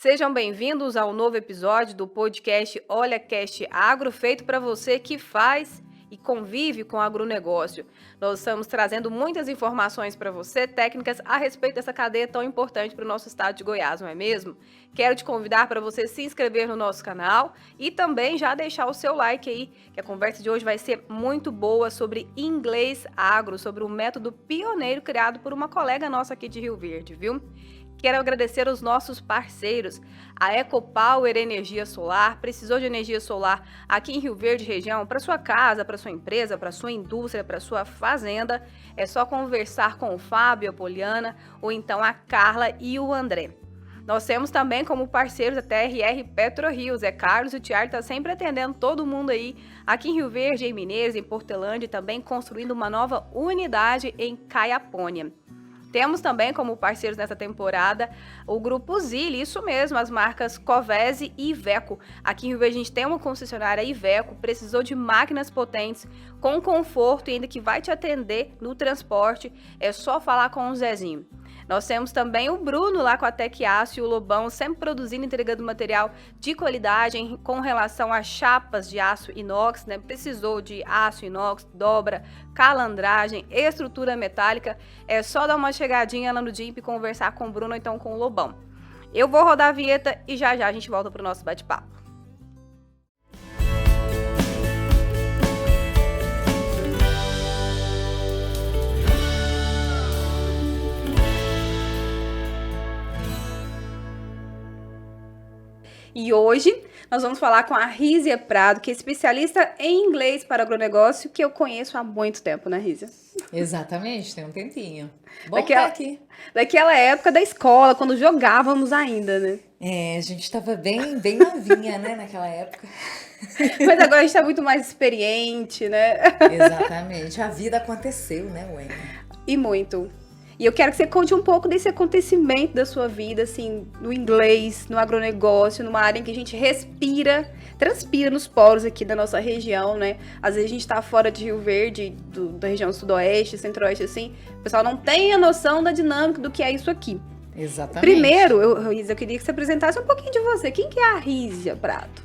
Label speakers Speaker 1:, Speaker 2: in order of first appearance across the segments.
Speaker 1: Sejam bem-vindos ao novo episódio do podcast Olha Cast Agro, feito para você que faz e convive com o agronegócio. Nós estamos trazendo muitas informações para você, técnicas a respeito dessa cadeia tão importante para o nosso estado de Goiás, não é mesmo? Quero te convidar para você se inscrever no nosso canal e também já deixar o seu like aí, que a conversa de hoje vai ser muito boa sobre inglês agro, sobre um método pioneiro criado por uma colega nossa aqui de Rio Verde, viu? Quero agradecer aos nossos parceiros, a EcoPower Energia Solar. Precisou de energia solar aqui em Rio Verde região, para sua casa, para sua empresa, para sua indústria, para sua fazenda? É só conversar com o Fábio, a Poliana, ou então a Carla e o André. Nós temos também como parceiros a TRR PetroRio. Zé Carlos e o Tiago estão sempre atendendo todo mundo aí, aqui em Rio Verde, em Mineiros, em Portelândia, e também construindo uma nova unidade em Caiapônia. Temos também como parceiros nessa temporada o Grupo Zilli, isso mesmo, as marcas Covese e Iveco. Aqui em Rio Verde a gente tem uma concessionária Iveco, precisou de máquinas potentes, com conforto e ainda que vai te atender no transporte, é só falar com o Zezinho. Nós temos também o Bruno lá com a Tec Aço e o Lobão, sempre produzindo e entregando material de qualidade com relação a chapas de aço inox, né? Precisou de aço inox, dobra, calandragem, estrutura metálica, é só dar uma chegadinha lá no DIMP e conversar com o Bruno ou então com o Lobão. Eu vou rodar a vinheta e já a gente volta para o nosso bate-papo. E hoje nós vamos falar com a Rízia Prado, que é especialista em inglês para agronegócio, que eu conheço há muito tempo, né, Rízia?
Speaker 2: Exatamente, tem um tempinho. Bom
Speaker 1: Daquela,
Speaker 2: tá aqui.
Speaker 1: daquela época da escola, quando jogávamos ainda, né?
Speaker 2: A gente estava bem novinha, né, naquela época.
Speaker 1: Mas agora a gente tá muito mais experiente, né?
Speaker 2: Exatamente, a vida aconteceu, né, Wayne?
Speaker 1: E muito. E eu quero que você conte um pouco desse acontecimento da sua vida, assim, no inglês, no agronegócio, numa área em que a gente respira, transpira nos poros aqui da nossa região, né? Às vezes a gente tá fora de Rio Verde, da região sudoeste, centro-oeste, assim, o pessoal não tem a noção da dinâmica do que é isso aqui.
Speaker 2: Exatamente.
Speaker 1: Primeiro, Rízia, eu queria que você apresentasse um pouquinho de você. Quem que é a Rízia Prado?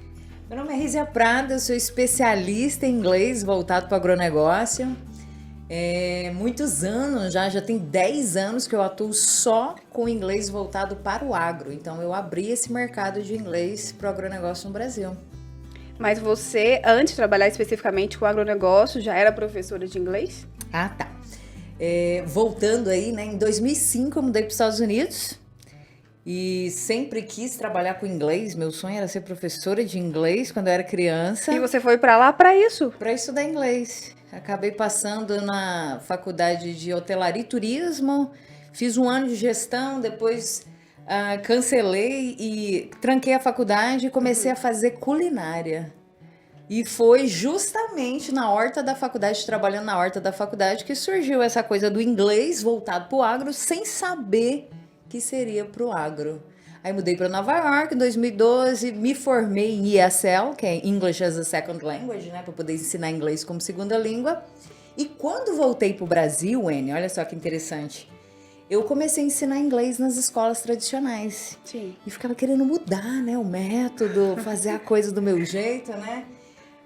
Speaker 2: Meu nome é Rízia Prado, eu sou especialista em inglês voltado para o agronegócio. Muitos anos, já tem 10 anos que eu atuo só com inglês voltado para o agro. Então eu abri esse mercado de inglês para o agronegócio no Brasil.
Speaker 1: Mas você, antes de trabalhar especificamente com agronegócio, já era professora de inglês?
Speaker 2: Ah, tá. Voltando aí, né, em 2005 eu mudei para os Estados Unidos e sempre quis trabalhar com inglês. Meu sonho era ser professora de inglês quando eu era criança.
Speaker 1: E você foi para lá para isso?
Speaker 2: Para estudar inglês. Acabei passando na faculdade de hotelaria e turismo, fiz um ano de gestão, depois cancelei e tranquei a faculdade e comecei a fazer culinária. E foi justamente na horta da faculdade, trabalhando na horta da faculdade, que surgiu essa coisa do inglês voltado para o agro, sem saber que seria para o agro. Aí mudei para Nova York em 2012, me formei em ESL, que é English as a Second Language, né, para poder ensinar inglês como segunda língua. E quando voltei para o Brasil, Anne, olha só que interessante, eu comecei a ensinar inglês nas escolas tradicionais.
Speaker 1: Sim.
Speaker 2: E ficava querendo mudar, né, o método, fazer a coisa do meu jeito, né?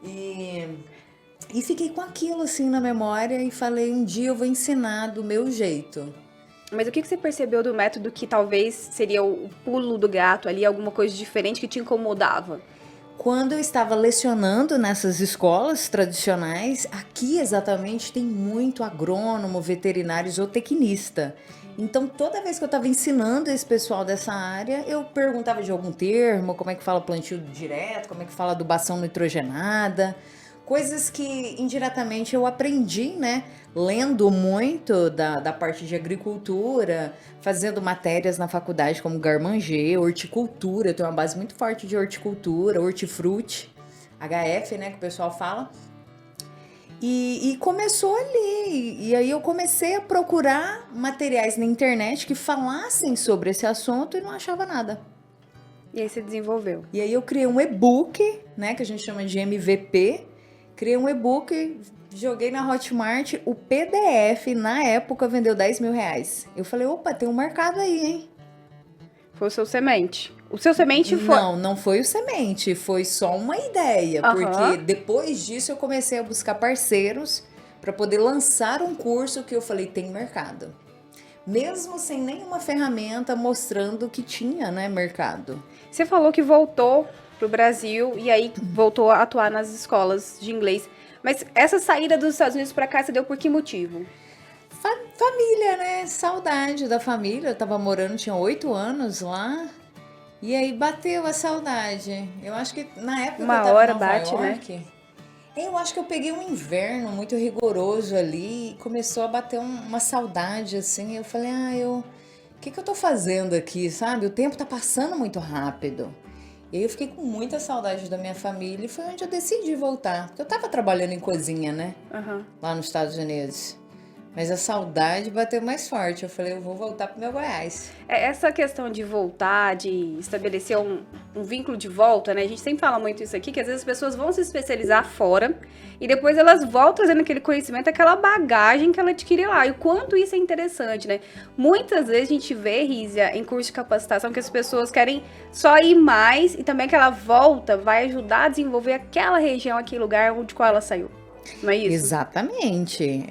Speaker 2: E fiquei com aquilo assim na memória e falei, um dia eu vou ensinar do meu jeito.
Speaker 1: Mas o que você percebeu do método que talvez seria o pulo do gato ali, alguma coisa diferente que te incomodava?
Speaker 2: Quando eu estava lecionando nessas escolas tradicionais, aqui exatamente tem muito agrônomo, veterinário, zootecnista. Então, toda vez que eu estava ensinando esse pessoal dessa área, eu perguntava de algum termo, como é que fala plantio direto, como é que fala adubação nitrogenada, coisas que indiretamente eu aprendi, né? Lendo muito da parte de agricultura, fazendo matérias na faculdade como garmanger, horticultura, eu tenho uma base muito forte de horticultura, hortifruti, HF, né, que o pessoal fala. E começou ali, e aí eu comecei a procurar materiais na internet que falassem sobre esse assunto e não achava nada.
Speaker 1: E aí você desenvolveu.
Speaker 2: E aí eu criei um e-book, né, que a gente chama de MVP, criei um e-book, joguei na Hotmart, o PDF na época vendeu R$10 mil. Eu falei, opa, tem um mercado aí, hein?
Speaker 1: Foi o seu semente. O seu semente foi...
Speaker 2: Não foi o semente, foi só uma ideia, porque depois disso eu comecei a buscar parceiros para poder lançar um curso que eu falei, tem mercado. Mesmo sem nenhuma ferramenta mostrando que tinha, né, mercado.
Speaker 1: Você falou que voltou pro Brasil e aí voltou a atuar nas escolas de inglês. Mas essa saída dos Estados Unidos para cá, você deu por que motivo?
Speaker 2: Família, né? Saudade da família. Eu tava morando, tinha 8 anos lá. E aí bateu a saudade. Eu acho que na época
Speaker 1: Uma
Speaker 2: que eu tava
Speaker 1: hora
Speaker 2: em Nova
Speaker 1: bate,
Speaker 2: York, eu acho que eu peguei um inverno muito rigoroso ali e começou a bater uma saudade, assim. Eu falei, o que eu tô fazendo aqui, sabe? O tempo tá passando muito rápido. E aí eu fiquei com muita saudade da minha família e foi onde eu decidi voltar. Porque eu tava trabalhando em cozinha, né? Lá nos Estados Unidos. Mas a saudade bateu mais forte. Eu falei, eu vou voltar pro meu Goiás.
Speaker 1: Essa questão de voltar, de estabelecer um vínculo de volta, né? A gente sempre fala muito isso aqui, que às vezes as pessoas vão se especializar fora e depois elas voltam trazendo aquele conhecimento, aquela bagagem que ela adquire lá. E o quanto isso é interessante, né? Muitas vezes a gente vê, Rízia, em curso de capacitação, que as pessoas querem só ir mais e também que ela volta vai ajudar a desenvolver aquela região, aquele lugar onde qual ela saiu. Não é isso?
Speaker 2: Exatamente.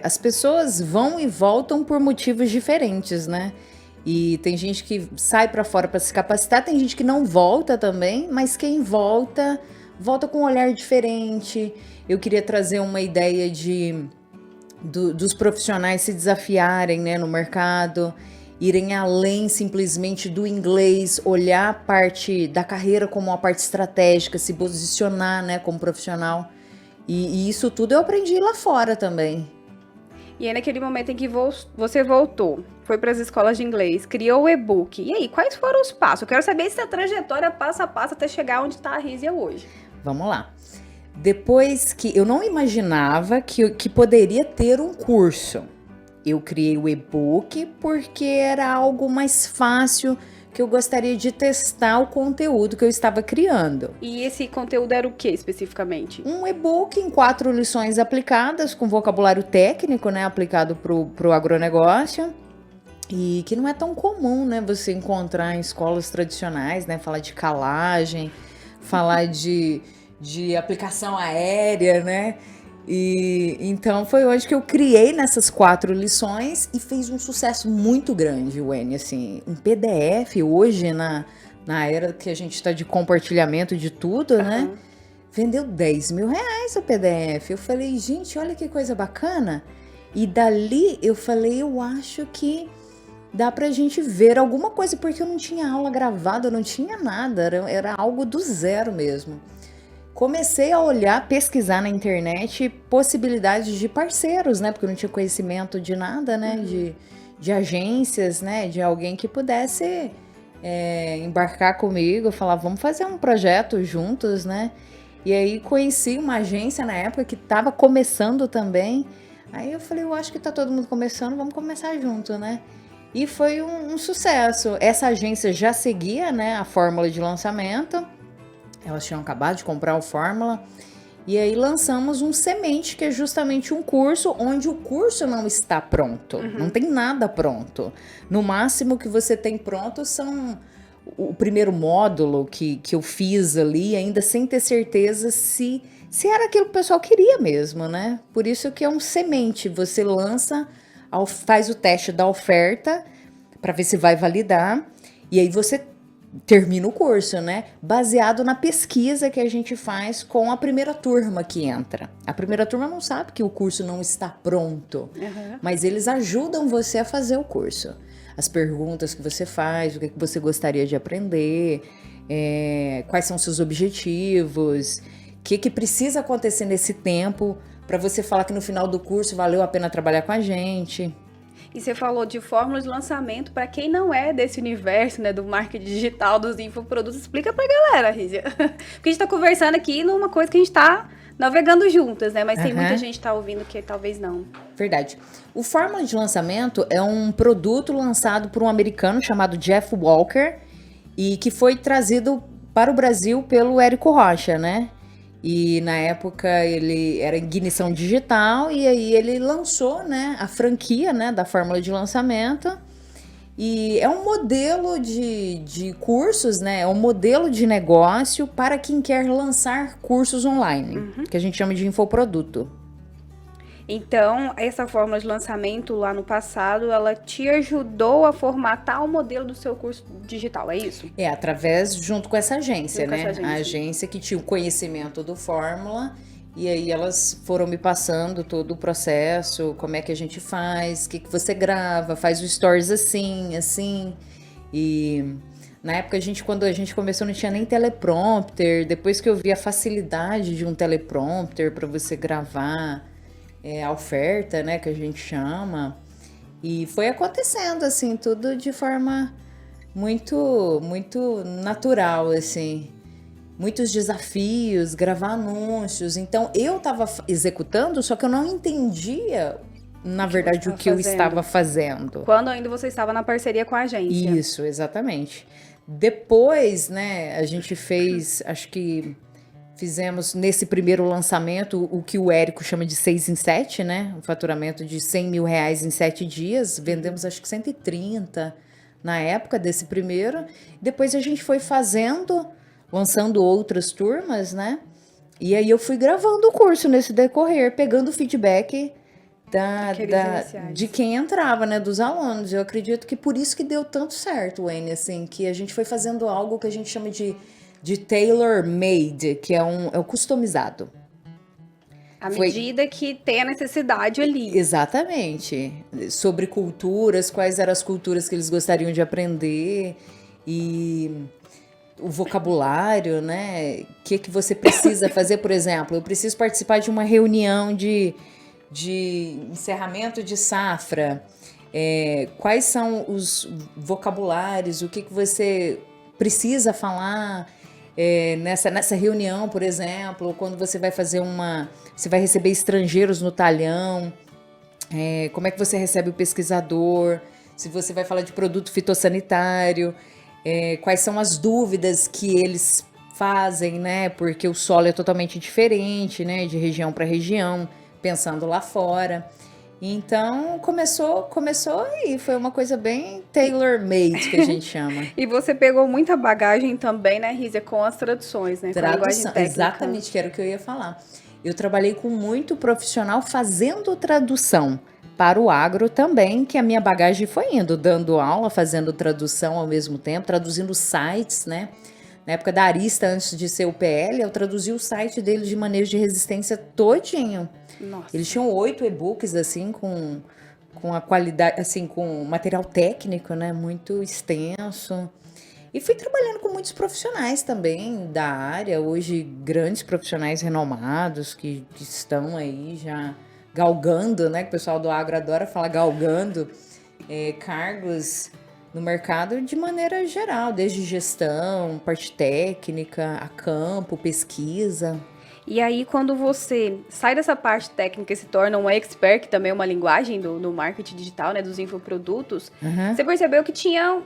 Speaker 2: As pessoas vão e voltam por motivos diferentes, né? E tem gente que sai para fora para se capacitar, tem gente que não volta também, mas quem volta, volta com um olhar diferente. Eu queria trazer uma ideia dos profissionais se desafiarem, né, no mercado, irem além simplesmente do inglês, olhar a parte da carreira como uma parte estratégica, se posicionar, né, como profissional. E isso tudo eu aprendi lá fora também.
Speaker 1: E aí, naquele momento em que você voltou, foi para as escolas de inglês, criou o e-book. E aí, quais foram os passos? Eu quero saber essa trajetória passo a passo até chegar onde está a Rízia hoje.
Speaker 2: Vamos lá. Depois que eu não imaginava que poderia ter um curso, eu criei o e-book porque era algo mais fácil, que eu gostaria de testar o conteúdo que eu estava criando.
Speaker 1: E esse conteúdo era o que especificamente?
Speaker 2: Um e-book em 4 lições aplicadas, com vocabulário técnico, né, aplicado pro agronegócio. E que não é tão comum, né, você encontrar em escolas tradicionais, né, falar de calagem, falar de aplicação aérea, né? E então foi hoje que eu criei nessas 4 lições e fez um sucesso muito grande, Wene. Assim, um PDF hoje, na era que a gente está de compartilhamento de tudo, né? Vendeu R$10.000 o PDF. Eu falei, gente, olha que coisa bacana. E dali eu falei, eu acho que dá pra gente ver alguma coisa, porque eu não tinha aula gravada, eu não tinha nada, era algo do zero mesmo. Comecei a olhar, pesquisar na internet possibilidades de parceiros, né? Porque eu não tinha conhecimento de nada, né? De agências, né? De alguém que pudesse embarcar comigo, falar, vamos fazer um projeto juntos, né? E aí conheci uma agência na época que estava começando também. Aí eu falei, eu acho que tá todo mundo começando, vamos começar junto, né? E foi um sucesso. Essa agência já seguia, né, a fórmula de lançamento. Elas tinham acabado de comprar o Fórmula. E aí lançamos um semente, que é justamente um curso onde o curso não está pronto. Não tem nada pronto. No máximo que você tem pronto são o primeiro módulo que eu fiz ali, ainda sem ter certeza se era aquilo que o pessoal queria mesmo, né? Por isso que é um semente. Você lança, faz o teste da oferta para ver se vai validar. E aí você termina o curso, né? Baseado na pesquisa que a gente faz com a primeira turma que entra. A primeira turma não sabe que o curso não está pronto, mas eles ajudam você a fazer o curso. As perguntas que você faz, o que você gostaria de aprender, quais são seus objetivos, o que precisa acontecer nesse tempo para você falar que no final do curso valeu a pena trabalhar com a gente.
Speaker 1: E você falou de fórmulas de lançamento. Para quem não é desse universo, né, do marketing digital, dos infoprodutos, explica pra galera, Rízia. Porque a gente tá conversando aqui numa coisa que a gente tá navegando juntas, né? Mas tem muita gente que tá ouvindo que talvez não.
Speaker 2: Verdade. O fórmula de lançamento é um produto lançado por um americano chamado Jeff Walker e que foi trazido para o Brasil pelo Érico Rocha, né? E na época ele era ignição digital e aí ele lançou, né, a franquia, né, da fórmula de lançamento. E é um modelo de cursos, né? É um modelo de negócio para quem quer lançar cursos online, que a gente chama de infoproduto.
Speaker 1: Então, essa fórmula de lançamento lá no passado, ela te ajudou a formatar o modelo do seu curso digital, é isso?
Speaker 2: Junto com essa agência,
Speaker 1: Junto com
Speaker 2: né?
Speaker 1: essa
Speaker 2: A
Speaker 1: agência.
Speaker 2: agência que tinha o conhecimento do Fórmula, e aí elas foram me passando todo o processo, como é que a gente faz, o que você grava, faz o stories assim, assim. E na época, quando a gente começou, não tinha nem teleprompter. Depois que eu vi a facilidade de um teleprompter para você gravar a oferta, né, que a gente chama. E foi acontecendo, assim, tudo de forma muito, muito natural, assim. Muitos desafios, gravar anúncios. Então, eu estava executando, só que eu não entendia, na verdade, o que eu estava fazendo.
Speaker 1: Quando ainda você estava na parceria com a agência.
Speaker 2: Isso, exatamente. Depois, né, a gente fizemos nesse primeiro lançamento o que o Érico chama de 6 em 7, né? Um faturamento de R$100 mil em 7 dias. Vendemos acho que 130 na época desse primeiro. Depois a gente foi lançando outras turmas, né? E aí eu fui gravando o curso nesse decorrer, pegando o feedback de quem entrava, né, dos alunos. Eu acredito que por isso que deu tanto certo, Wayne, assim, que a gente foi fazendo algo que a gente chama de tailor-made, que é o customizado.
Speaker 1: À medida que tem a necessidade ali.
Speaker 2: Exatamente. Sobre culturas, quais eram as culturas que eles gostariam de aprender e o vocabulário, né? O que você precisa fazer, por exemplo? Eu preciso participar de uma reunião de encerramento de safra. Quais são os vocabulários? O que você precisa falar nessa reunião, por exemplo, quando você vai você vai receber estrangeiros no talhão, como é que você recebe o pesquisador, se você vai falar de produto fitossanitário, quais são as dúvidas que eles fazem, né? Porque o solo é totalmente diferente, né? De região para região, pensando lá fora. Então, começou aí, foi uma coisa bem tailor-made, que a gente chama.
Speaker 1: E você pegou muita bagagem também, né, Rízia, com as traduções, né?
Speaker 2: Tradução, exatamente, que era o que eu ia falar. Eu trabalhei com muito profissional fazendo tradução para o agro também, que a minha bagagem foi indo, dando aula, fazendo tradução ao mesmo tempo, traduzindo sites, né? Na época da Arista, antes de ser o PL, eu traduzi o site deles de manejo de resistência todinho.
Speaker 1: Nossa.
Speaker 2: Eles tinham 8 e-books, assim, com a qualidade, assim, com material técnico, né, muito extenso. E fui trabalhando com muitos profissionais também da área, hoje grandes profissionais renomados que estão aí já galgando, né, que o pessoal do agro adora falar galgando, cargos no mercado de maneira geral, desde gestão, parte técnica, a campo, pesquisa.
Speaker 1: E aí, quando você sai dessa parte técnica e se torna um expert, que também é uma linguagem do marketing digital, né, dos infoprodutos, você percebeu que tinha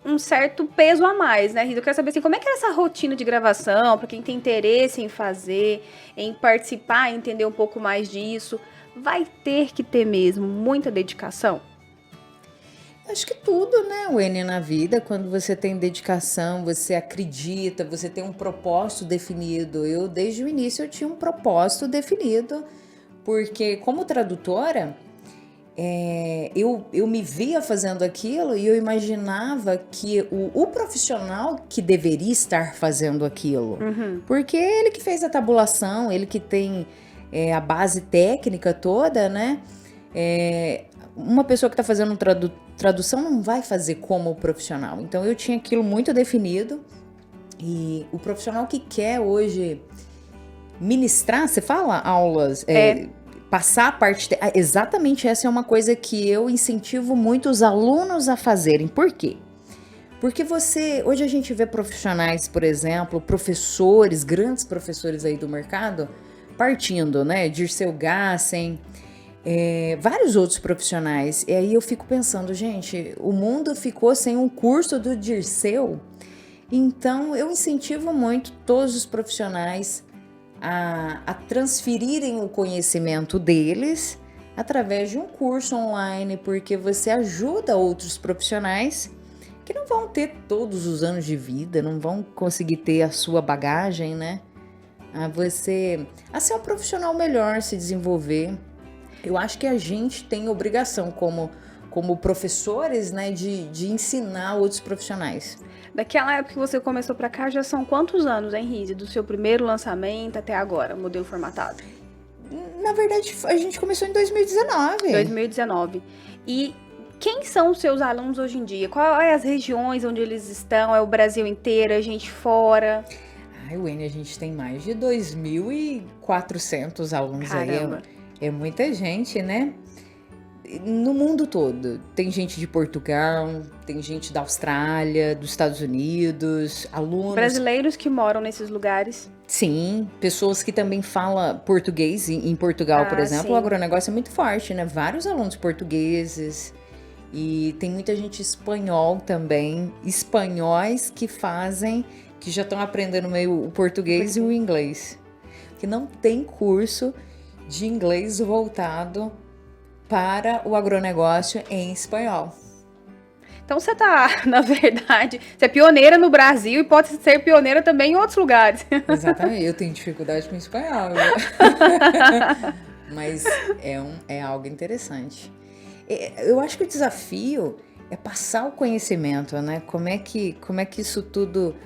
Speaker 1: um certo peso a mais, né, Rita? Eu quero saber, assim, como é que era essa rotina de gravação, para quem tem interesse em fazer, em participar, entender um pouco mais disso. Vai ter que ter mesmo muita dedicação?
Speaker 2: Acho que tudo, né, Wênia, na vida, quando você tem dedicação, você acredita, você tem um propósito definido. Eu, desde o início, eu tinha um propósito definido, porque como tradutora, eu me via fazendo aquilo e eu imaginava que o profissional que deveria estar fazendo aquilo, porque ele que fez a tabulação, ele que tem a base técnica toda, né, uma pessoa que está fazendo tradução não vai fazer como o profissional. Então eu tinha aquilo muito definido e o profissional que quer hoje ministrar, você fala aulas, passar a parte... exatamente essa é uma coisa que eu incentivo muito os alunos a fazerem. Por quê? Porque hoje a gente vê profissionais, por exemplo, professores, grandes professores aí do mercado, partindo, né? Dirceu Gassen, vários outros profissionais. E aí eu fico pensando, gente, o mundo ficou sem um curso do Dirceu. Então eu incentivo muito todos os profissionais a transferirem o conhecimento deles através de um curso online, porque você ajuda outros profissionais que não vão ter todos os anos de vida, não vão conseguir ter a sua bagagem, né? A ser um profissional melhor, se desenvolver. Eu acho que a gente tem obrigação como professores, né, de ensinar outros profissionais.
Speaker 3: Daquela época que você começou pra cá, já são quantos anos, hein, Rizzi? Do seu primeiro lançamento até agora, modelo formatado?
Speaker 2: Na verdade, a gente começou em 2019.
Speaker 3: 2019. E quem são os seus alunos hoje em dia? Quais as regiões onde eles estão? É o Brasil inteiro? É gente fora?
Speaker 2: Ai, Wênia, a gente tem mais de 2.400 alunos.
Speaker 3: Caramba.
Speaker 2: Aí. É muita gente, né? No mundo todo. Tem gente de Portugal, tem gente da Austrália, dos Estados Unidos, alunos...
Speaker 3: Brasileiros que moram nesses lugares.
Speaker 2: Sim, pessoas que também falam português. Em Portugal, por exemplo,
Speaker 3: sim.
Speaker 2: o agronegócio é muito forte, né? Vários alunos portugueses. E tem muita gente espanhol também. Espanhóis que já estão aprendendo meio o português e o inglês. Que não tem curso de inglês voltado para o agronegócio em espanhol.
Speaker 3: Então você tá, na verdade, você é pioneira no Brasil e pode ser pioneira também em outros lugares.
Speaker 2: Exatamente, eu tenho dificuldade com espanhol. Mas é algo interessante. Eu acho que o desafio é passar o conhecimento, né? Como é que isso tudo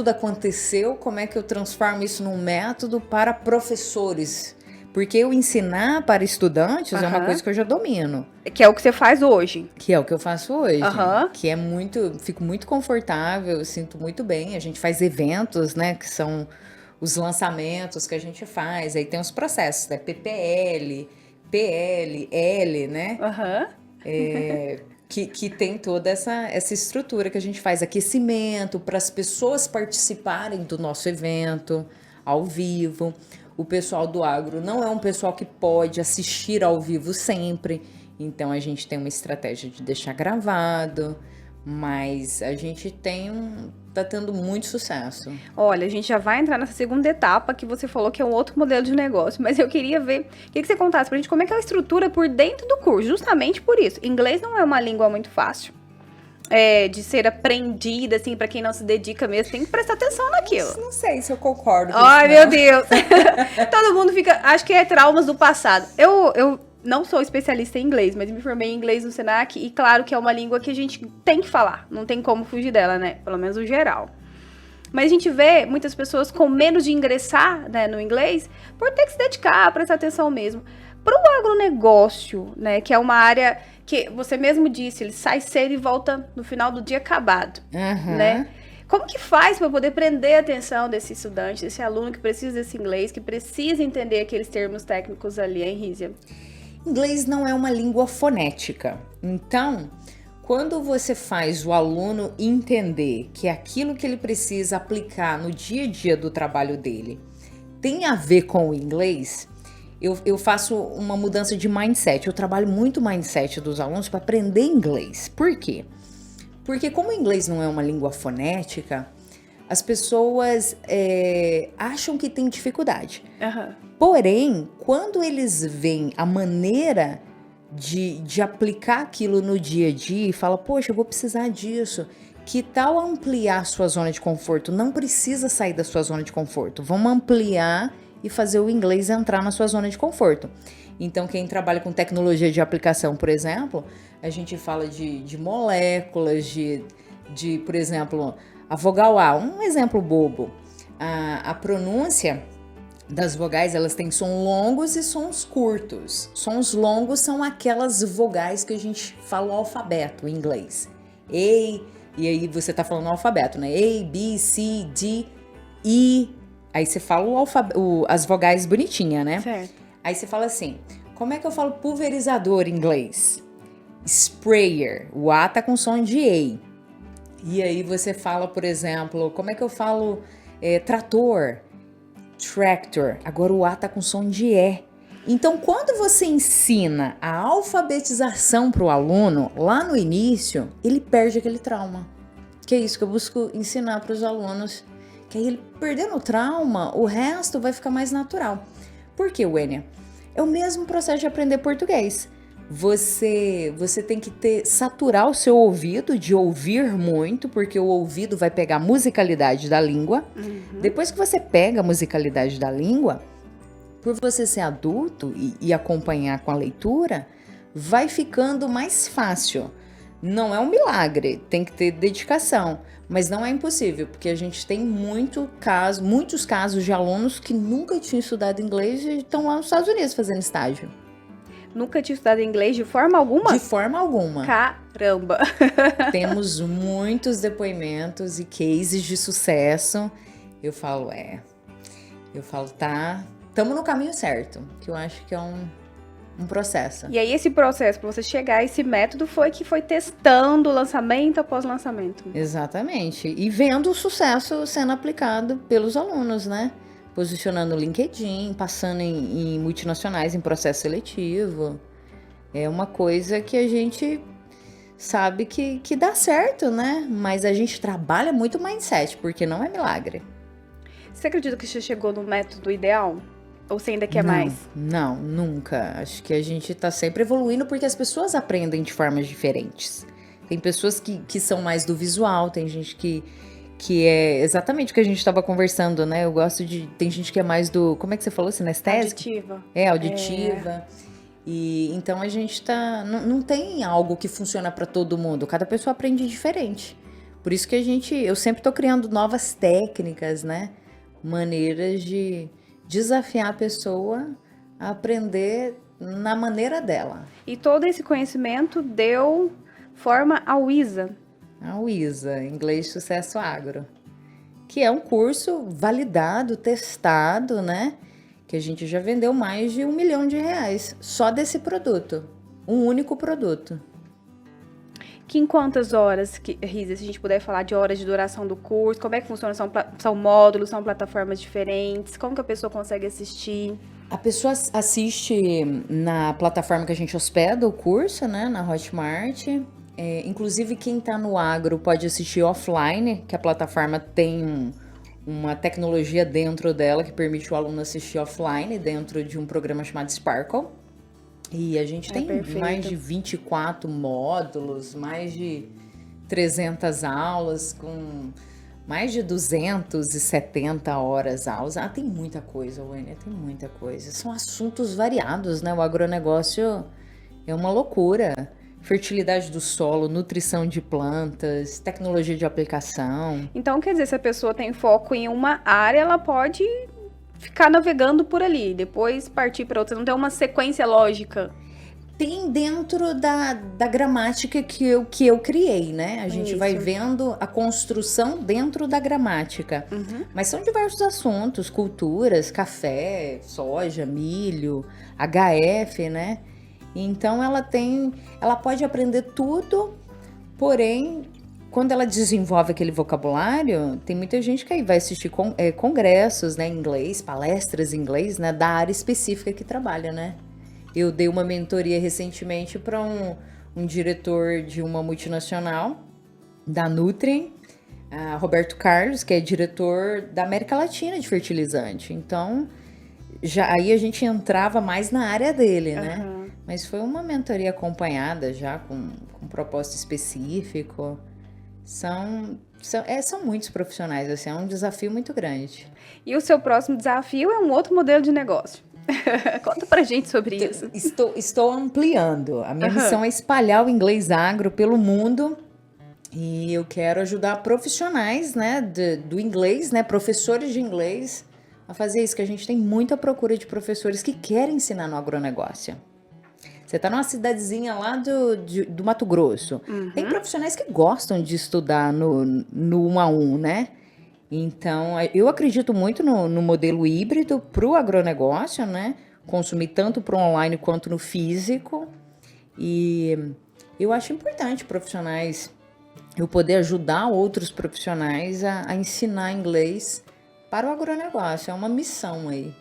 Speaker 2: aconteceu, como é que eu transformo isso num método para professores. Porque eu ensinar para estudantes é uma coisa que eu já domino.
Speaker 3: Que é o que você faz hoje.
Speaker 2: Que é o que eu faço hoje. Que é fico muito confortável, sinto muito bem. A gente faz eventos, né? Que são os lançamentos que a gente faz. Aí tem os processos, né? PPL, PL, L, né? Que tem toda essa estrutura que a gente faz. Aquecimento para as pessoas participarem do nosso evento ao vivo. O pessoal do agro não é um pessoal que pode assistir ao vivo sempre, então a gente tem uma estratégia de deixar gravado, mas a gente tá tendo muito sucesso.
Speaker 3: Olha, a gente já vai entrar nessa segunda etapa que você falou que é um outro modelo de negócio, mas eu queria que você contasse pra gente como é que é a estrutura por dentro do curso, justamente por isso. Inglês não é uma língua muito fácil. De ser aprendida, assim, pra quem não se dedica mesmo, tem que prestar atenção naquilo.
Speaker 2: Não sei se eu concordo com
Speaker 3: Ai,
Speaker 2: isso,
Speaker 3: meu Deus! Todo mundo fica... Acho que é traumas do passado. Eu não sou especialista em inglês, mas me formei em inglês no Senac e claro que é uma língua que a gente tem que falar. Não tem como fugir dela, né? Pelo menos o geral. Mas a gente vê muitas pessoas com medo de ingressar, né, no inglês por ter que se dedicar, prestar atenção mesmo. Para o agronegócio, né, que é uma área que você mesmo disse, ele sai cedo e volta no final do dia acabado, né? Como que faz para poder prender a atenção desse estudante, desse aluno que precisa desse inglês, que precisa entender aqueles termos técnicos ali, hein, Rízia?
Speaker 2: Inglês não é uma língua fonética. Então, quando você faz o aluno entender que aquilo que ele precisa aplicar no dia a dia do trabalho dele tem a ver com o inglês, eu faço uma mudança de mindset. Eu trabalho muito o mindset dos alunos para aprender inglês. Por quê? Porque como o inglês não é uma língua fonética, as pessoas acham que tem dificuldade. Porém, quando eles veem a maneira de aplicar aquilo no dia a dia e fala, poxa, eu vou precisar disso. Que tal ampliar sua zona de conforto? Não precisa sair da sua zona de conforto. Vamos ampliar e fazer o inglês entrar na sua zona de conforto. Então, quem trabalha com tecnologia de aplicação, por exemplo, a gente fala de moléculas, de, por exemplo, a vogal A. Um exemplo bobo. A pronúncia das vogais, elas têm sons longos e sons curtos. Sons longos são aquelas vogais que a gente fala o alfabeto em inglês. E aí você tá falando o alfabeto, né? A, B, C, D, E. Aí você fala as vogais bonitinhas, né?
Speaker 3: Certo.
Speaker 2: Aí você fala assim, como é que eu falo pulverizador em inglês? Sprayer. O A tá com som de A. E aí você fala, por exemplo, como é que eu falo trator? Tractor. Agora o A tá com som de E. Então, quando você ensina a alfabetização para o aluno, lá no início, ele perde aquele trauma. Que é isso que eu busco ensinar para os alunos. Que aí ele perdendo o trauma, o resto vai ficar mais natural. Por quê, Wênia? É o mesmo processo de aprender português. Você tem que saturar o seu ouvido de ouvir muito, porque o ouvido vai pegar a musicalidade da língua. Depois que você pega a musicalidade da língua, por você ser adulto e acompanhar com a leitura, vai ficando mais fácil. Não é um milagre, tem que ter dedicação, mas não é impossível, porque a gente tem muitos casos de alunos que nunca tinham estudado inglês e estão lá nos Estados Unidos fazendo estágio.
Speaker 3: Nunca tinha estudado inglês de forma alguma?
Speaker 2: De forma alguma.
Speaker 3: Caramba!
Speaker 2: Temos muitos depoimentos e cases de sucesso. Eu falo, tá, estamos no caminho certo, que eu acho que é um processo.
Speaker 3: E aí esse processo para você chegar a esse método foi testando lançamento após lançamento.
Speaker 2: Exatamente. E vendo o sucesso sendo aplicado pelos alunos, né? Posicionando no LinkedIn, passando em multinacionais em processo seletivo. É uma coisa que a gente sabe que dá certo, né? Mas a gente trabalha muito o mindset, porque não é milagre.
Speaker 3: Você acredita que você chegou no método ideal? Ou você ainda quer mais?
Speaker 2: Não, nunca. Acho que a gente tá sempre evoluindo porque as pessoas aprendem de formas diferentes. Tem pessoas que são mais do visual, tem gente que é exatamente o que a gente estava conversando, né? Tem gente que é mais do... Como é que você falou? Sinestésica?
Speaker 3: Auditiva.
Speaker 2: Auditiva. E então a gente não tem algo que funciona para todo mundo. Cada pessoa aprende diferente. Por isso que eu sempre tô criando novas técnicas, né? Maneiras de desafiar a pessoa a aprender na maneira dela.
Speaker 3: E todo esse conhecimento deu forma ao ISA.
Speaker 2: A ISA, Inglês Sucesso Agro, que é um curso validado, testado, né? Que a gente já vendeu mais de R$1 milhão só desse produto, um único produto.
Speaker 3: Que em quantas horas, Risa, se a gente puder falar de horas de duração do curso, como é que funciona? São módulos, são plataformas diferentes? Como que a pessoa consegue assistir?
Speaker 2: A pessoa assiste na plataforma que a gente hospeda o curso, né? Na Hotmart. Inclusive, quem está no agro pode assistir offline, que a plataforma tem uma tecnologia dentro dela que permite o aluno assistir offline dentro de um programa chamado Sparkle. E a gente tem mais de 24 módulos, mais de 300 aulas, com mais de 270 horas aulas. Tem muita coisa, Wênia, tem muita coisa. São assuntos variados, né? O agronegócio é uma loucura. Fertilidade do solo, nutrição de plantas, tecnologia de aplicação.
Speaker 3: Então, quer dizer, se a pessoa tem foco em uma área, ela pode ficar navegando por ali, depois partir para outra, não tem uma sequência lógica.
Speaker 2: Tem dentro da gramática que eu criei, né? A gente vai vendo a construção dentro da gramática. Mas são diversos assuntos, culturas, café, soja, milho, HF, né? Então ela pode aprender tudo, porém, quando ela desenvolve aquele vocabulário, tem muita gente que aí vai assistir congressos, né, em inglês, palestras em inglês, né, da área específica que trabalha, né? Eu dei uma mentoria recentemente para um diretor de uma multinacional, da Nutrien, Roberto Carlos, que é diretor da América Latina de fertilizante. Então, aí a gente entrava mais na área dele, né? Mas foi uma mentoria acompanhada já com propósito específico. São muitos profissionais, assim, é um desafio muito grande.
Speaker 3: E o seu próximo desafio é um outro modelo de negócio. Conta pra gente sobre isso.
Speaker 2: Estou ampliando. A minha missão é espalhar o inglês agro pelo mundo. E eu quero ajudar profissionais, né, do inglês, né, professores de inglês, a fazer isso, que a gente tem muita procura de professores que querem ensinar no agronegócio. Você está numa cidadezinha lá do Mato Grosso. Tem profissionais que gostam de estudar no 1 a 1, né? Então, eu acredito muito no modelo híbrido para o agronegócio, né? Consumir tanto para o online quanto no físico. E eu acho importante profissionais, eu poder ajudar outros profissionais a ensinar inglês para o agronegócio. É uma missão aí.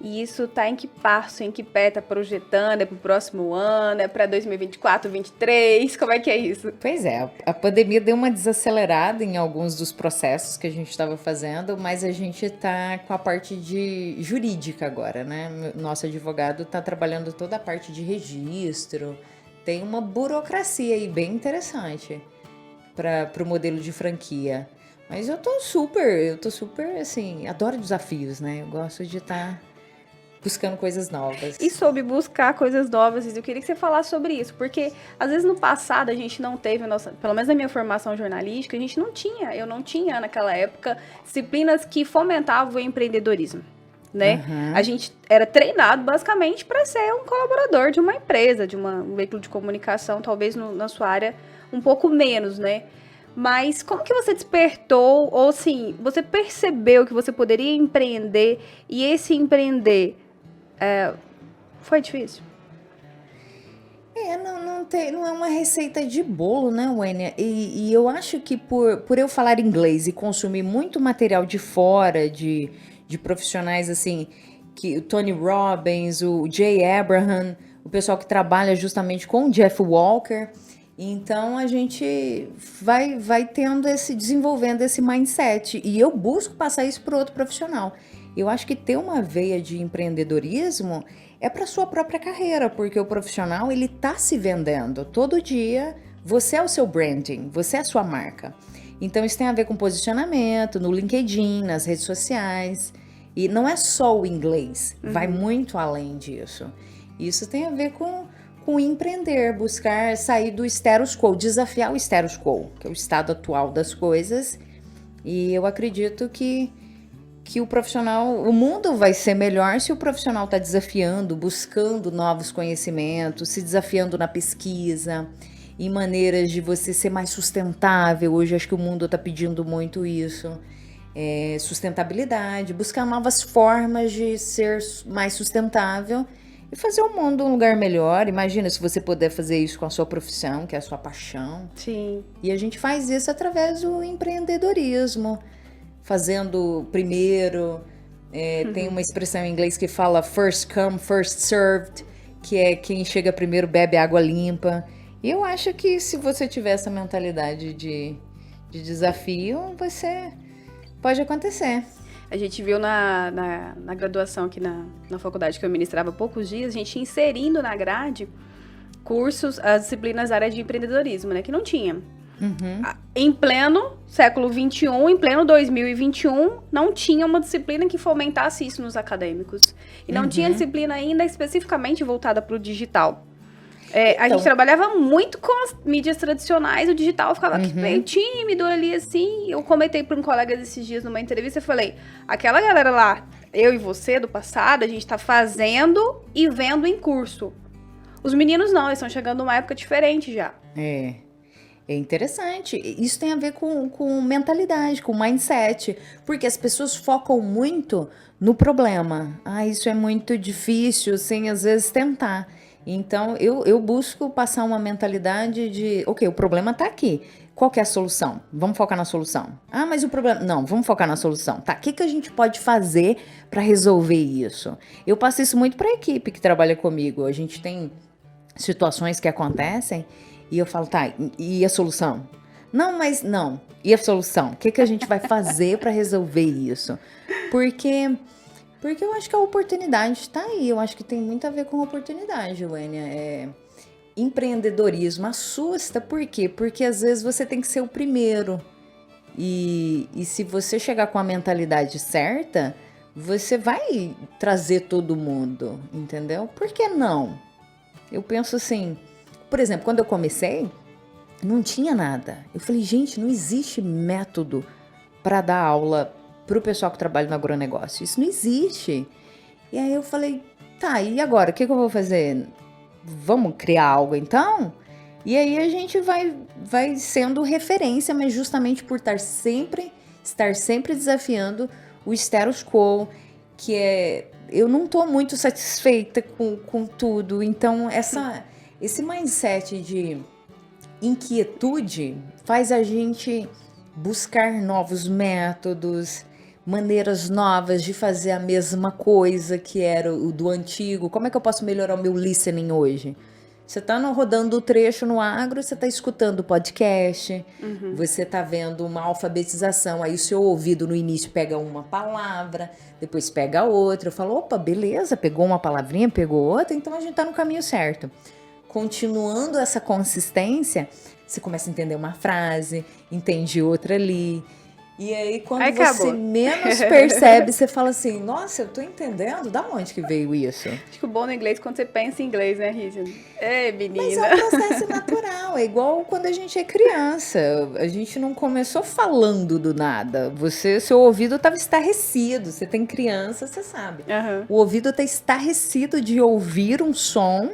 Speaker 3: E isso tá em que passo, em que pé tá projetando? É pro próximo ano? É pra 2024, 2023? Como é que é isso?
Speaker 2: Pois é, a pandemia deu uma desacelerada em alguns dos processos que a gente estava fazendo, mas a gente está com a parte de jurídica agora, né? Nosso advogado está trabalhando toda a parte de registro, tem uma burocracia aí bem interessante para o modelo de franquia. Mas eu tô super, assim, adoro desafios, né? Eu gosto de estar buscando coisas novas.
Speaker 3: E sobre buscar coisas novas, eu queria que você falasse sobre isso, porque às vezes no passado a gente não teve, pelo menos na minha formação jornalística, eu não tinha naquela época disciplinas que fomentavam o empreendedorismo, né?
Speaker 2: Uhum.
Speaker 3: A gente era treinado basicamente para ser um colaborador de uma empresa, de um veículo de comunicação, talvez na sua área um pouco menos, né? Mas como que você despertou, ou assim, você percebeu que você poderia empreender e esse empreender foi difícil?
Speaker 2: Não é uma receita de bolo, né, Wênia? E eu acho que por eu falar inglês e consumir muito material de fora, de profissionais assim, que o Tony Robbins, o Jay Abraham, o pessoal que trabalha justamente com o Jeff Walker, então a gente vai desenvolvendo esse mindset. E eu busco passar isso para outro profissional. Eu acho que ter uma veia de empreendedorismo é para sua própria carreira, porque o profissional ele tá se vendendo todo dia. Você é o seu branding, você é a sua marca. Então isso tem a ver com posicionamento no LinkedIn, nas redes sociais. E não é só o inglês, vai muito além disso. Isso tem a ver com empreender, buscar sair do status quo, desafiar o status quo, que é o estado atual das coisas. E eu acredito que o profissional, o mundo vai ser melhor se o profissional está desafiando, buscando novos conhecimentos, se desafiando na pesquisa, em maneiras de você ser mais sustentável. Hoje acho que o mundo está pedindo muito isso. Sustentabilidade, buscar novas formas de ser mais sustentável e fazer o mundo um lugar melhor. Imagina se você puder fazer isso com a sua profissão, que é a sua paixão.
Speaker 3: Sim.
Speaker 2: E a gente faz isso através do empreendedorismo. Fazendo primeiro, tem uma expressão em inglês que fala first come, first served, que é quem chega primeiro bebe água limpa. E eu acho que se você tiver essa mentalidade de desafio, você pode acontecer.
Speaker 3: A gente viu na graduação aqui na faculdade que eu ministrava há poucos dias, a gente inserindo na grade cursos, as disciplinas da área de empreendedorismo, né, que não tinha. Em pleno século XXI, em pleno 2021, não tinha uma disciplina que fomentasse isso nos acadêmicos. E não tinha disciplina ainda especificamente voltada para o digital. A gente trabalhava muito com as mídias tradicionais, o digital ficava meio tímido ali, assim. Eu comentei para um colega desses dias numa entrevista, eu falei, aquela galera lá, eu e você do passado, a gente tá fazendo e vendo em curso. Os meninos não, eles estão chegando numa época diferente já.
Speaker 2: É interessante. Isso tem a ver com mentalidade, com mindset. Porque as pessoas focam muito no problema. Isso é muito difícil, sem às vezes tentar. Então, eu busco passar uma mentalidade de, ok, o problema tá aqui. Qual que é a solução? Vamos focar na solução. Mas o problema... Não, vamos focar na solução. Tá, o que a gente pode fazer para resolver isso? Eu passo isso muito para a equipe que trabalha comigo. A gente tem situações que acontecem e eu falo, tá, e a solução? Não. E a solução? O que a gente vai fazer para resolver isso? Porque eu acho que a oportunidade está aí. Eu acho que tem muito a ver com a oportunidade, Wênia. Empreendedorismo assusta, por quê? Porque às vezes você tem que ser o primeiro. E se você chegar com a mentalidade certa, você vai trazer todo mundo, entendeu? Por que não? Eu penso assim... Por exemplo, quando eu comecei, não tinha nada. Eu falei, gente, não existe método para dar aula para o pessoal que trabalha no agronegócio. Isso não existe. E aí eu falei, tá, e agora? O que eu vou fazer? Vamos criar algo então? E aí a gente vai sendo referência, mas justamente por estar sempre desafiando o status quo, que é... Eu não estou muito satisfeita com tudo. Então, esse mindset de inquietude faz a gente buscar novos métodos, maneiras novas de fazer a mesma coisa que era o do antigo. Como é que eu posso melhorar o meu listening hoje? Você está rodando o trecho no agro, você está escutando o podcast, você está vendo uma alfabetização, aí o seu ouvido no início pega uma palavra, depois pega outra. Eu falo, opa, beleza, pegou uma palavrinha, pegou outra, então a gente está no caminho certo. Continuando essa consistência, você começa a entender uma frase, entende outra ali. E aí, quando
Speaker 3: Aí
Speaker 2: você
Speaker 3: acabou.
Speaker 2: menos percebe, você fala assim, nossa, eu tô entendendo, da onde que veio isso?
Speaker 3: Acho que o bom no inglês é quando você pensa em inglês, né, Rízia? Ei,
Speaker 2: Mas
Speaker 3: menina.
Speaker 2: é um processo natural, é igual quando a gente é criança. A gente não começou falando do nada. Seu ouvido estava estarrecido. Você tem criança, você sabe.
Speaker 3: Aham.
Speaker 2: O ouvido está estarrecido de ouvir um som,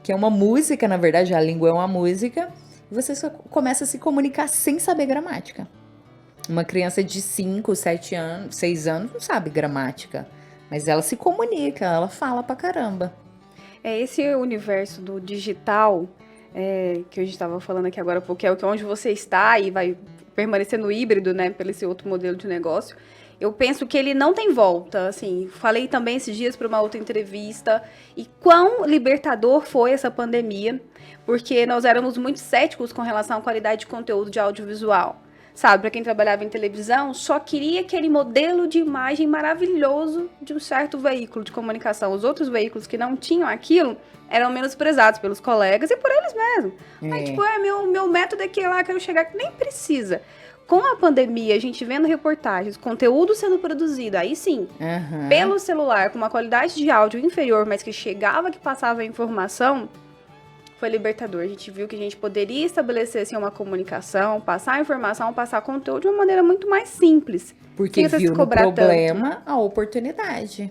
Speaker 2: que é uma música, na verdade, a língua é uma música, e você só começa a se comunicar sem saber gramática. Uma criança de 5, 7 anos, 6 anos não sabe gramática, mas ela se comunica, ela fala pra caramba.
Speaker 3: É esse universo do digital que a gente estava falando aqui agora, porque é onde você está e vai permanecer no híbrido, né, pelo esse outro modelo de negócio. Eu penso que ele não tem volta, assim, falei também esses dias para uma outra entrevista, e quão libertador foi essa pandemia, porque nós éramos muito céticos com relação à qualidade de conteúdo de audiovisual. Sabe, para quem trabalhava em televisão, só queria aquele modelo de imagem maravilhoso de um certo veículo de comunicação. Os outros veículos que não tinham aquilo eram menosprezados pelos colegas e por eles mesmos. Aí, tipo, meu método é que lá quero chegar, que nem precisa. Com a pandemia, a gente vendo reportagens, conteúdo sendo produzido, aí sim, pelo celular, com uma qualidade de áudio inferior, mas que chegava, que passava a informação, foi libertador. A gente viu que a gente poderia estabelecer assim, uma comunicação, passar a informação, passar conteúdo de uma maneira muito mais simples.
Speaker 2: Porque viu no problema a oportunidade.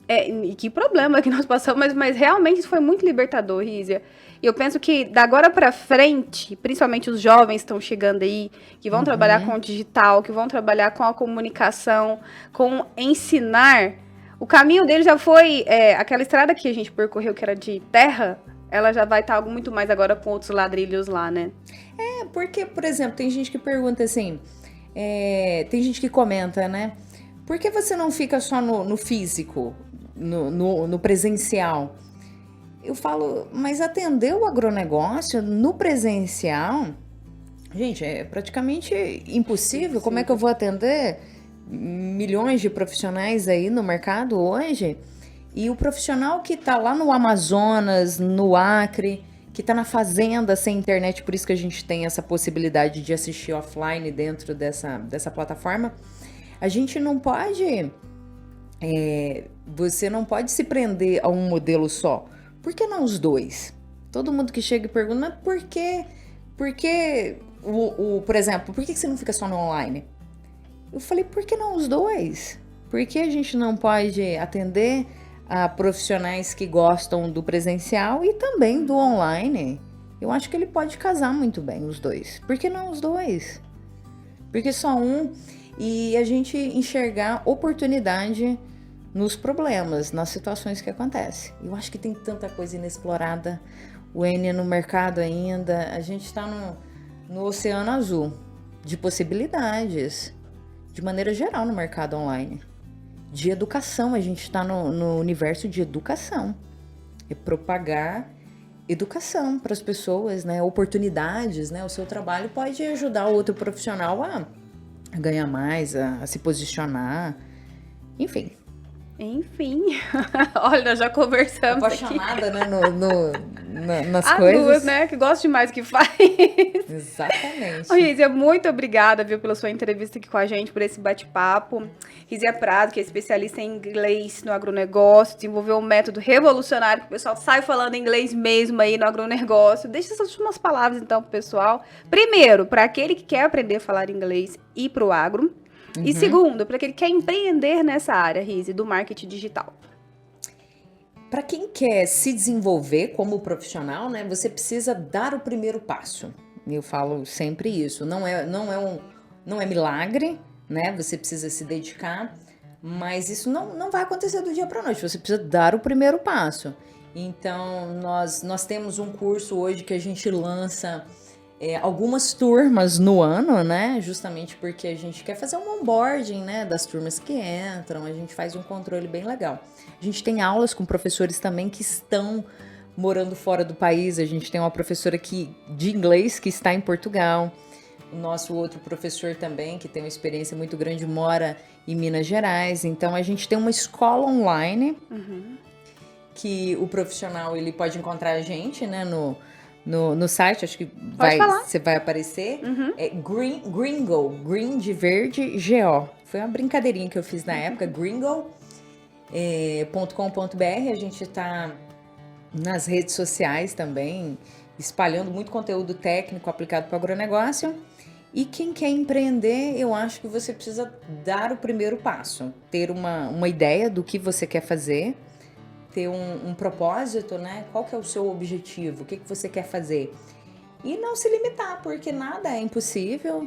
Speaker 3: E que problema que nós passamos, mas realmente isso foi muito libertador, Rízia. E eu penso que da agora pra frente, principalmente os jovens que estão chegando aí, que vão trabalhar com o digital, que vão trabalhar com a comunicação, com ensinar, o caminho deles já foi aquela estrada que a gente percorreu, que era de terra, ela já vai estar algo muito mais agora com outros ladrilhos lá, né?
Speaker 2: Porque, por exemplo, tem gente que pergunta assim, tem gente que comenta, né? Por que você não fica só no físico, no presencial? Eu falo, mas atender o agronegócio no presencial, gente, é praticamente impossível. Como é que eu vou atender milhões de profissionais aí no mercado hoje? E o profissional que está lá no Amazonas, no Acre, que está na fazenda sem internet, por isso que a gente tem essa possibilidade de assistir offline dentro dessa plataforma, a gente não pode, você não pode se prender a um modelo só. Por que não os dois? Todo mundo que chega e pergunta, mas por que, por exemplo, por que você não fica só no online? Eu falei, por que não os dois? Por que a gente não pode atender a profissionais que gostam do presencial e também do online? Eu acho que ele pode casar muito bem os dois. Por que não os dois? Porque só um, e a gente enxergar oportunidade nos problemas, nas situações que acontecem. Eu acho que tem tanta coisa inexplorada, o Enia no mercado ainda, a gente está no oceano azul de possibilidades, de maneira geral no mercado online. De educação, a gente está no universo de educação. É propagar educação para as pessoas, né? Oportunidades, né? O seu trabalho pode ajudar o outro profissional a ganhar mais, a se posicionar, enfim.
Speaker 3: Olha, nós já conversamos
Speaker 2: apaixonada,
Speaker 3: aqui.
Speaker 2: né, nas
Speaker 3: As
Speaker 2: coisas.
Speaker 3: duas, né, que gostam demais do que faz.
Speaker 2: Exatamente.
Speaker 3: Ô, Rízia, muito obrigada, viu, pela sua entrevista aqui com a gente, por esse bate-papo. Rízia Prado, que é especialista em inglês no agronegócio, desenvolveu um método revolucionário que o pessoal sai falando inglês mesmo aí no agronegócio. Deixa essas últimas palavras, então, pro pessoal. Primeiro, para aquele que quer aprender a falar inglês e pro agro. E segundo, para aquele que quer empreender nessa área, Rízia, do marketing digital.
Speaker 2: Para quem quer se desenvolver como profissional, né, você precisa dar o primeiro passo. Eu falo sempre isso. Não é milagre, né? Você precisa se dedicar, mas isso não vai acontecer do dia para a noite. Você precisa dar o primeiro passo. Então, nós temos um curso hoje que a gente lança algumas turmas no ano, né? Justamente porque a gente quer fazer um onboarding, né? Das turmas que entram, a gente faz um controle bem legal. A gente tem aulas com professores também que estão morando fora do país. A gente tem uma professora de inglês que está em Portugal. O nosso outro professor também, que tem uma experiência muito grande, mora em Minas Gerais. Então, a gente tem uma escola online que o profissional ele pode encontrar a gente, né, no site, acho que você vai aparecer. É Gringo, Green de verde, GO. Foi uma brincadeirinha que eu fiz na época, gringo.com.br. A gente está nas redes sociais também, espalhando muito conteúdo técnico aplicado para o agronegócio. E quem quer empreender, eu acho que você precisa dar o primeiro passo, ter uma ideia do que você quer fazer, ter um propósito, né? Qual que é o seu objetivo? O que você quer fazer? E não se limitar, porque nada é impossível.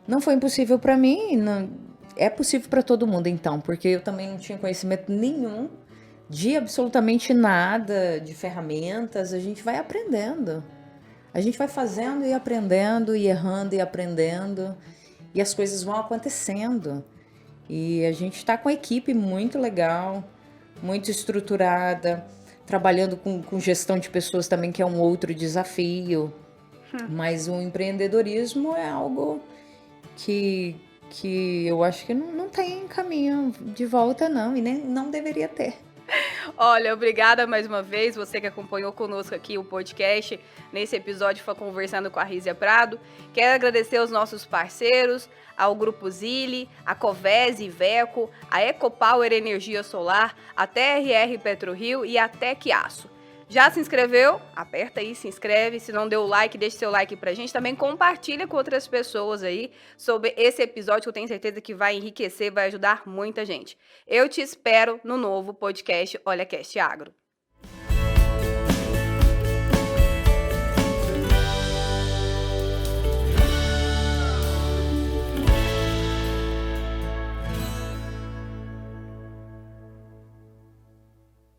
Speaker 2: Não foi impossível para mim, é possível para todo mundo então, porque eu também não tinha conhecimento nenhum de absolutamente nada, de ferramentas. A gente vai aprendendo. A gente vai fazendo e aprendendo, e errando e aprendendo, e as coisas vão acontecendo. E a gente está com uma equipe muito legal, muito estruturada, trabalhando com gestão de pessoas também, que é um outro desafio. Mas o empreendedorismo é algo que eu acho que não tem caminho de volta, não, e nem não deveria ter.
Speaker 1: Olha, obrigada mais uma vez, você que acompanhou conosco aqui o podcast, nesse episódio foi conversando com a Rízia Prado. Quero agradecer aos nossos parceiros, ao Grupo Zilli, a Covese Iveco, a Ecopower Energia Solar, a TRR PetroRio e a Tec Aço. Já se inscreveu? Aperta aí, se inscreve. Se não deu o like, deixe seu like pra gente. Também compartilha com outras pessoas aí sobre esse episódio, que eu tenho certeza que vai enriquecer, vai ajudar muita gente. Eu te espero no novo podcast Olha Cast Agro.